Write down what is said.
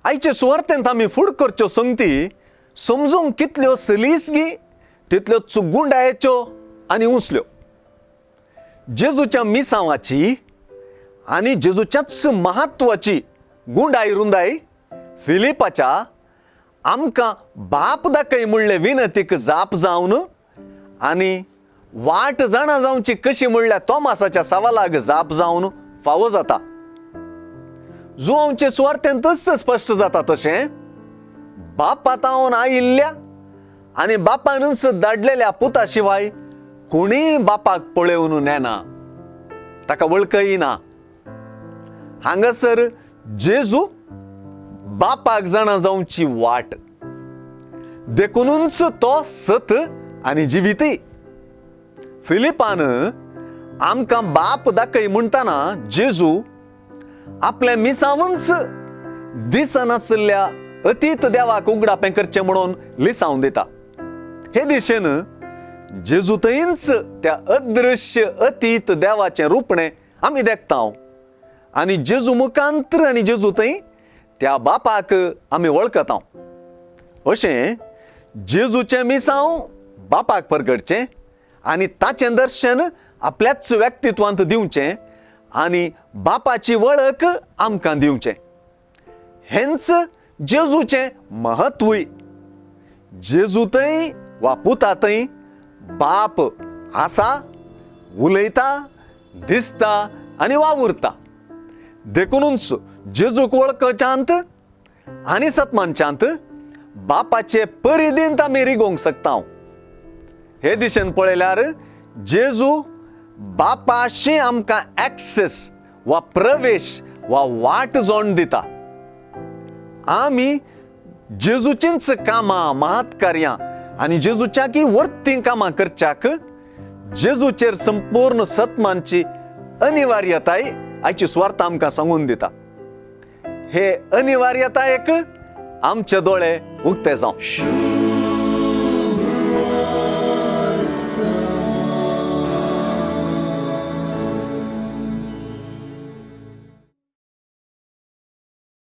आयचे सुवार्थेंत आमी फुड करच्यो संगती समजूंक कितल्यो सलीसगी तितल्योच गुंडायेच्यो आनी उंचल्यो. जेजूच्या मिसांवाची आनी जेजूच्याच महत्वाची गुंडाई रुंदाई फिलिपाच्या आमकां बाप दाखय म्हणले विनंतीक जाप जावन आनी वाट जाणा जावची कशी म्हणल्या तोमासाच्या सवालाक जाप जावन फावो जाता. जुआंवचे सुवार्थेंतच स्पश्ट जाता तशें बापातावन आयिल्ल्या आनी बापानच धाडलेल्या पुता शिवाय कोणीय बापाक पळोवन नेना, ताका वळखय ना. हांगासर जेजू बापाक जाणा जावची वाट देखूनच तो सत आनी जिविती. फिलिपान आमकां बाप दाखय म्हणटाना जेजू आपल्या मिसांवच दिसनासल्या अतीत देवाक उगडापें करचें म्हणून लिसांव दिता. हे दिशेन जेजू थंयच त्या अदृश्य अतीत देवाचें रूपणें आमी देखतांव आनी जेजू मुखांतर आनी जेजू थंय त्या बापाक आमी वळखतांव. अशें जेजूचें मिसांव बापाक परगटचें आनी ताचें दर्शन आपल्याच व्यक्तित्वांत दिवचें आनी बापाची वळख आमकां दिवचें. हेंच जेजूचें महत्वूय. जेजू थंय वा पुता थंय बाप आसा, उलयता, दिसता आनी वावुरता. देखूनच जेजूक वळखच्यांत आनी सतमानच्यांत बापाचे परिदींत आमी रिगोवंक शकतांव. हे दिशेन पळयल्यार जेजू बापाशी आमकां एक्सेस वा प्रवेश वा वाट जोडून दिता. आमी जेजूचींच कामां, महत्कार्यां आनी जेजूच्या की वर्ती कामां करच्याक जेजूचेर संपूर्ण सत्मानची अनिवार्यताय आयची सुवार्थ आमकां सांगून दिता. हे अनिवार्यतायेक आमचे दोळे उक्ते जावं.